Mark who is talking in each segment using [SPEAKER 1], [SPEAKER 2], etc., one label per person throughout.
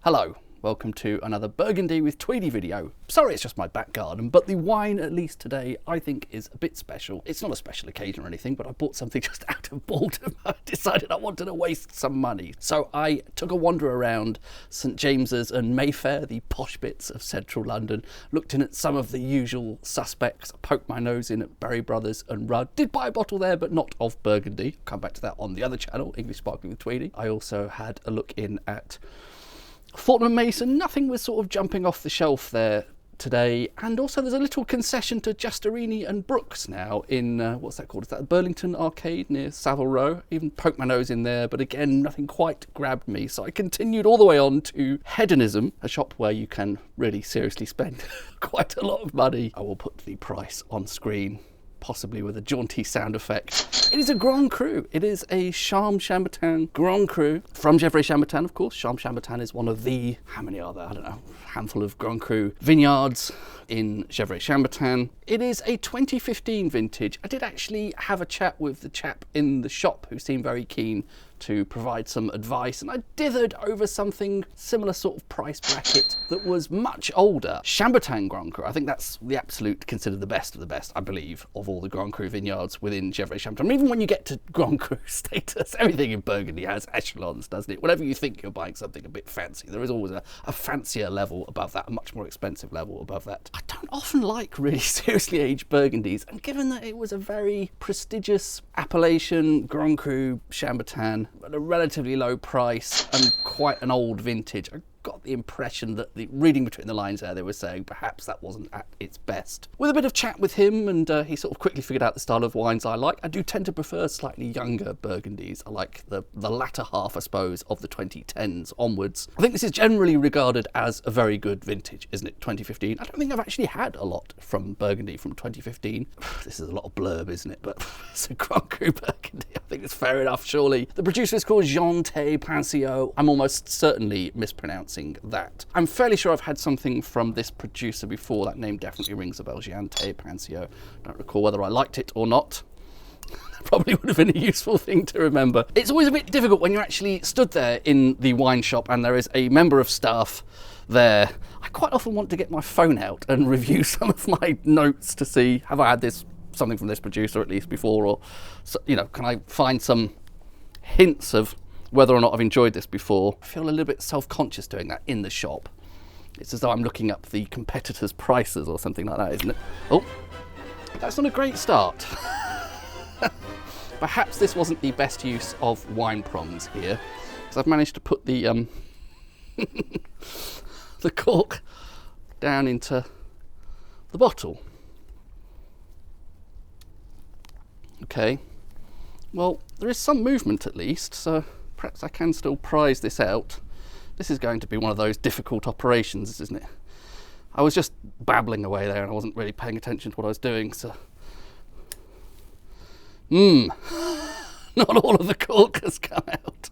[SPEAKER 1] Hello, welcome to another Burgundy with Tweedy video. Sorry it's just my back garden, but the wine, at least today, I think is a bit special. It's not a special occasion or anything, but I bought something just out of boredom. I decided I wanted to waste some money. So I took a wander around St James's and Mayfair, the posh bits of central London, looked in at some of the usual suspects, poked my nose in at Berry Brothers and Rudd. Did buy a bottle there, but not of Burgundy. I'll come back to that on the other channel, English Sparkling with Tweedy. I also had a look in at Fortnum & Mason. Nothing was sort of jumping off the shelf there today, and also there's a little concession to Justerini and Brooks now in what's that called? Is that Burlington Arcade near Savile Row? Even poked my nose in there, but again nothing quite grabbed me, so I continued all the way on to Hedonism, a shop where you can really seriously spend quite a lot of money. I will put the price on screen, possibly with a jaunty sound effect. It is a Grand Cru. It is a Chambertin Grand Cru from Chambertin, of course. Chambertin is one of the, how many are there? I don't know, handful of Grand Cru vineyards in Chambertin. It is a 2015 vintage. I did actually have a chat with the chap in the shop who seemed very keen to provide some advice, and I dithered over something similar sort of price bracket that was much older. Chambertin Grand Cru, I think that's the absolute, considered the best of the best, I believe, of all the Grand Cru vineyards within Chambertin. I mean, even when you get to Grand Cru status, everything in Burgundy has echelons, doesn't it? Whenever you think you're buying something a bit fancy, there is always a fancier level above that, a much more expensive level above that. I don't often like really seriously aged Burgundies, and given that it was a very prestigious appellation, Grand Cru Chambertin, at a relatively low price and quite an old vintage, I got the impression that, reading between the lines there, they were saying perhaps that wasn't at its best. With a bit of chat with him, and he sort of quickly figured out the style of wines I like. I do tend to prefer slightly younger Burgundies. I like the latter half, I suppose, of the 2010s onwards. I think this is generally regarded as a very good vintage, isn't it? 2015. I don't think I've actually had a lot from Burgundy from 2015. This is a lot of blurb, isn't it? But it's a Grand Cru Burgundy. I think it's fair enough, surely. The producer is called Geantet, Pansiot. I'm almost certainly mispronouncing that. I'm fairly sure I've had something from this producer before. That name definitely rings a bell. Geantet, Pansiot. Don't recall whether I liked it or not. That probably would have been a useful thing to remember. It's always a bit difficult when you're actually stood there in the wine shop and there is a member of staff there. I quite often want to get my phone out and review some of my notes to see, have I had something from this producer at least before, or, you know, can I find some hints of whether or not I've enjoyed this before. I feel a little bit self-conscious doing that in the shop. It's as though I'm looking up the competitors' prices or something like that, isn't it? Oh, that's not a great start. Perhaps this wasn't the best use of wine prongs here, because I've managed to put the the cork down into the bottle. Okay, well, there is some movement at least, so perhaps I can still prise this out. This is going to be one of those difficult operations, isn't it? I was just babbling away there and I wasn't really paying attention to what I was doing, so... Not all of the cork has come out.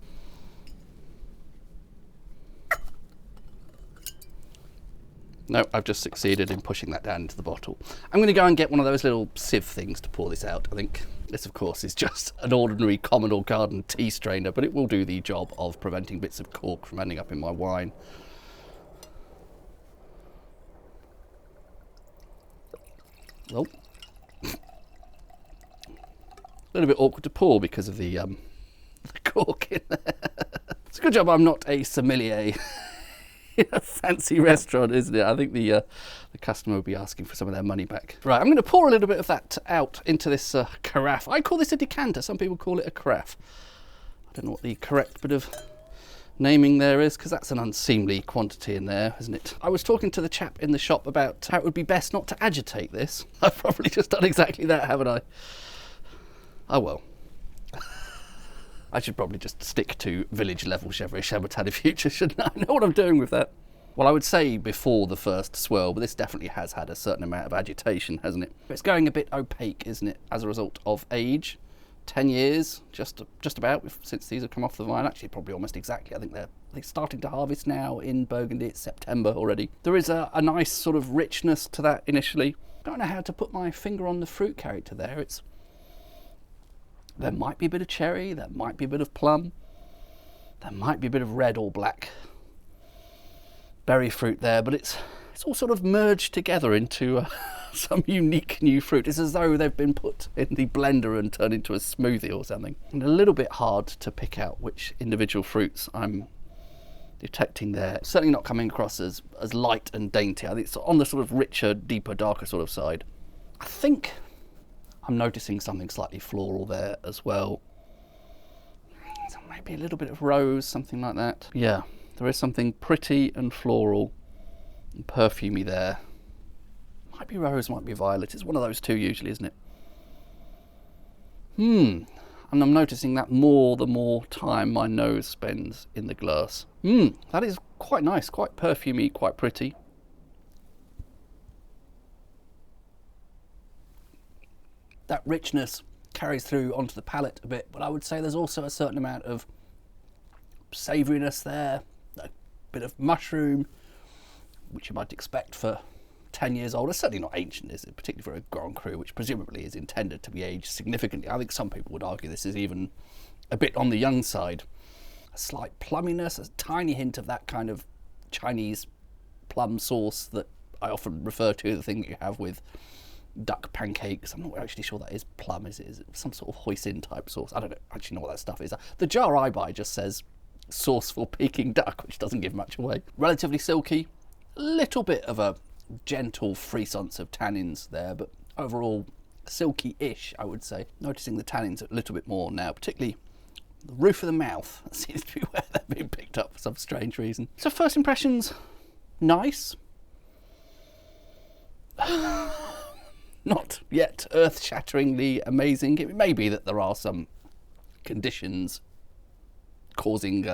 [SPEAKER 1] No, I've just succeeded in pushing that down into the bottle. I'm going to go and get one of those little sieve things to pour this out, I think. This, of course, is just an ordinary common or garden tea strainer, but it will do the job of preventing bits of cork from ending up in my wine. Oh. A little bit awkward to pour because of the cork in there. It's a good job I'm not a sommelier in a fancy restaurant, isn't it? I think the customer will be asking for some of their money back. Right, I'm going to pour a little bit of that out into this carafe. I call this a decanter. Some people call it a carafe. I don't know what the correct bit of naming there is, because that's an unseemly quantity in there, isn't it? I was talking to the chap in the shop about how it would be best not to agitate this. I've probably just done exactly that, haven't I? Oh well. I should probably just stick to village level Chambertin in future, shouldn't I? I know what I'm doing with that. Well, I would say before the first swirl, but this definitely has had a certain amount of agitation, hasn't it? It's going a bit opaque, isn't it, as a result of age? 10 years, just about, since these have come off the vine. Actually, probably almost exactly. I think they're starting to harvest now in Burgundy. It's September already. There is a nice sort of richness to that initially. I don't know how to put my finger on the fruit character there. There might be a bit of cherry, there might be a bit of plum, there might be a bit of red or black. berry fruit there, but it's all sort of merged together into some unique new fruit. It's as though they've been put in the blender and turned into a smoothie or something. And a little bit hard to pick out which individual fruits I'm detecting there. Certainly not coming across as light and dainty. I think it's on the sort of richer, deeper, darker sort of side. I think I'm noticing something slightly floral there as well. So maybe a little bit of rose, something like that. Yeah, there is something pretty and floral and perfumey there. Might be rose, might be violet. It's one of those two usually, isn't it? And I'm noticing that more the more time my nose spends in the glass. That is quite nice, quite perfumey, quite pretty. That richness carries through onto the palate a bit, but I would say there's also a certain amount of savouriness there, a bit of mushroom, which you might expect for 10 years old. It's certainly not ancient, is it? Particularly for a Grand Cru, which presumably is intended to be aged significantly. I think some people would argue this is even a bit on the young side. A slight plumminess, a tiny hint of that kind of Chinese plum sauce that I often refer to, the thing that you have with duck pancakes. I'm not actually sure that is plum, is it? Is it some sort of hoisin type sauce? I don't actually know what that stuff is. The jar I buy just says sauce for Peking duck, which doesn't give much away. Relatively silky, a little bit of a gentle frisance of tannins there, but overall silky-ish, I would say. Noticing the tannins a little bit more now, particularly the roof of the mouth. That seems to be where they're being picked up for some strange reason. So first impressions, nice. Not yet earth-shatteringly amazing. It may be that there are some conditions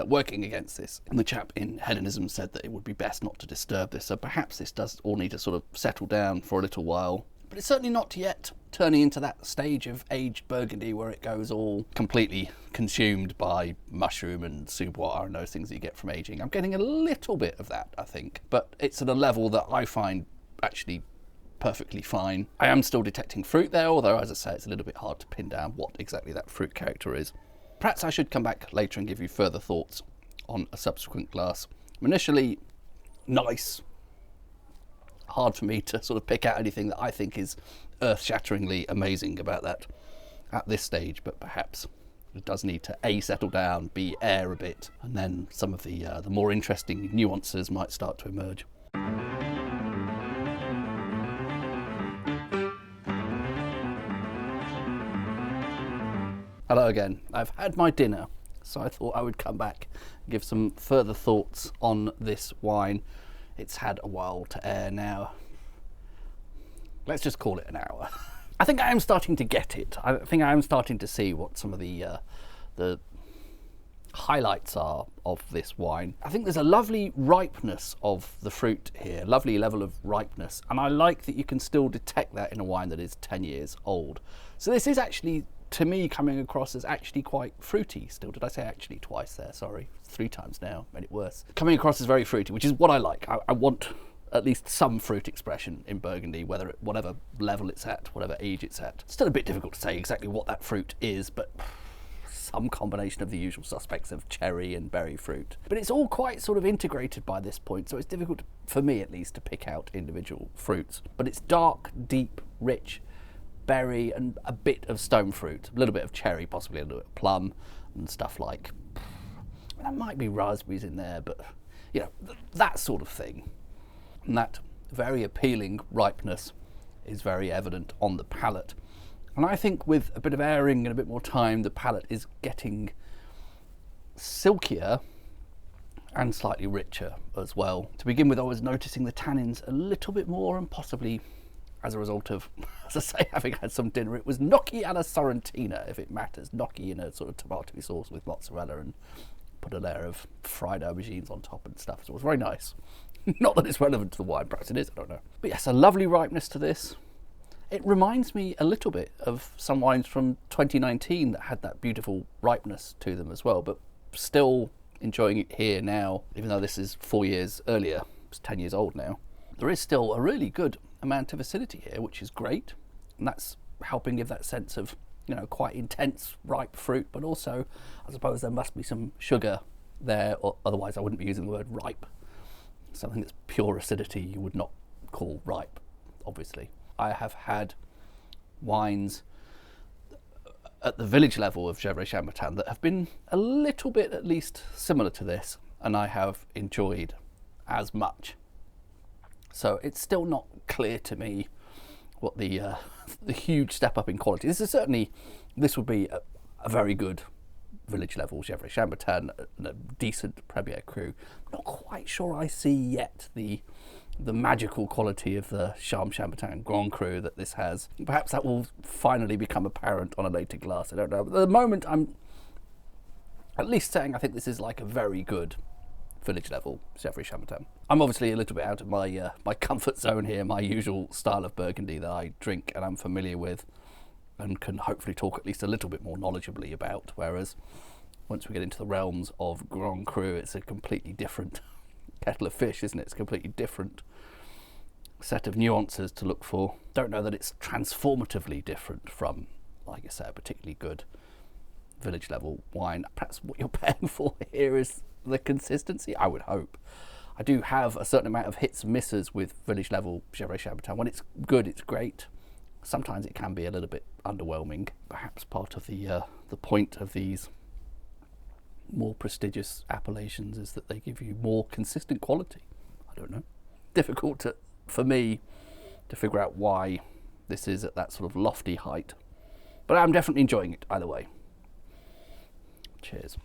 [SPEAKER 1] working against this. And the chap in hedonism said that it would be best not to disturb this, so perhaps this does all need to sort of settle down for a little while. But it's certainly not yet turning into that stage of aged Burgundy where it goes all completely consumed by mushroom and sous-bois and those things that you get from aging. I'm getting a little bit of that, I think, but it's at a level that I find actually perfectly fine. I am still detecting fruit there, although, as I say, it's a little bit hard to pin down what exactly that fruit character is. Perhaps I should come back later and give you further thoughts on a subsequent glass. Initially, nice. Hard for me to sort of pick out anything that I think is earth-shatteringly amazing about that at this stage, but perhaps it does need to A, settle down, B, air a bit, and then some of the more interesting nuances might start to emerge. Hello again. I've had my dinner, so I thought I would come back and give some further thoughts on this wine. It's had a while to air now. Let's just call it an hour. I think I am starting to get it. I think I am starting to see what some of the highlights are of this wine. I think there's a lovely ripeness of the fruit here, lovely level of ripeness, and I like that you can still detect that in a wine that is 10 years old. So this is actually, to me, coming across as actually quite fruity still. Did I say actually twice there? Sorry, 3 times now, made it worse. Coming across as very fruity, which is what I like. I want at least some fruit expression in Burgundy, whatever level it's at, whatever age it's at. Still a bit difficult to say exactly what that fruit is, but some combination of the usual suspects of cherry and berry fruit. But it's all quite sort of integrated by this point, so it's difficult, for me at least, to pick out individual fruits. But it's dark, deep, rich, berry and a bit of stone fruit, a little bit of cherry, possibly a little bit of plum and stuff like, there might be raspberries in there, but you know, that sort of thing. And that very appealing ripeness is very evident on the palate. And I think with a bit of airing and a bit more time, the palate is getting silkier and slightly richer as well. To begin with, I was noticing the tannins a little bit more, and possibly as a result of, as I say, having had some dinner. It was gnocchi alla sorrentina, if it matters. Gnocchi in a sort of tomato sauce with mozzarella and put a layer of fried aubergines on top and stuff. So it was very nice. Not that it's relevant to the wine, perhaps it is, I don't know. But yes, a lovely ripeness to this. It reminds me a little bit of some wines from 2019 that had that beautiful ripeness to them as well, but still enjoying it here now, even though this is 4 years earlier. It's 10 years old now. There is still a really good amount of acidity here, which is great, and that's helping give that sense of, you know, quite intense ripe fruit, but also I suppose there must be some sugar there, or otherwise I wouldn't be using the word ripe. something that's pure acidity you would not call ripe, obviously. I have had wines at the village level of Gevrey Chambertin that have been a little bit at least similar to this, and I have enjoyed as much. So it's still not clear to me what the huge step up in quality. This would be a very good village level Gevrey Chambertin, a decent Premier Cru. Not quite sure I see yet the magical quality of the Chambertin Grand Cru that this has. Perhaps that will finally become apparent on a later glass, I don't know. But at the moment, I'm at least saying I think this is like a very good village level Gevrey Chambertin. I'm obviously a little bit out of my my comfort zone here, my usual style of Burgundy that I drink and I'm familiar with and can hopefully talk at least a little bit more knowledgeably about, whereas once we get into the realms of Grand Cru, it's a completely different kettle of fish, isn't it? It's a completely different set of nuances to look for. Don't know that it's transformatively different from, like I say, a particularly good village level wine. Perhaps what you're paying for here is the consistency, I would hope. I do have a certain amount of hits and misses with village level Gevrey Chambertin. When it's good, it's great. Sometimes it can be a little bit underwhelming. Perhaps part of the point of these more prestigious appellations is that they give you more consistent quality. I don't know. Difficult for me to figure out why this is at that sort of lofty height. But I'm definitely enjoying it either way. Cheers.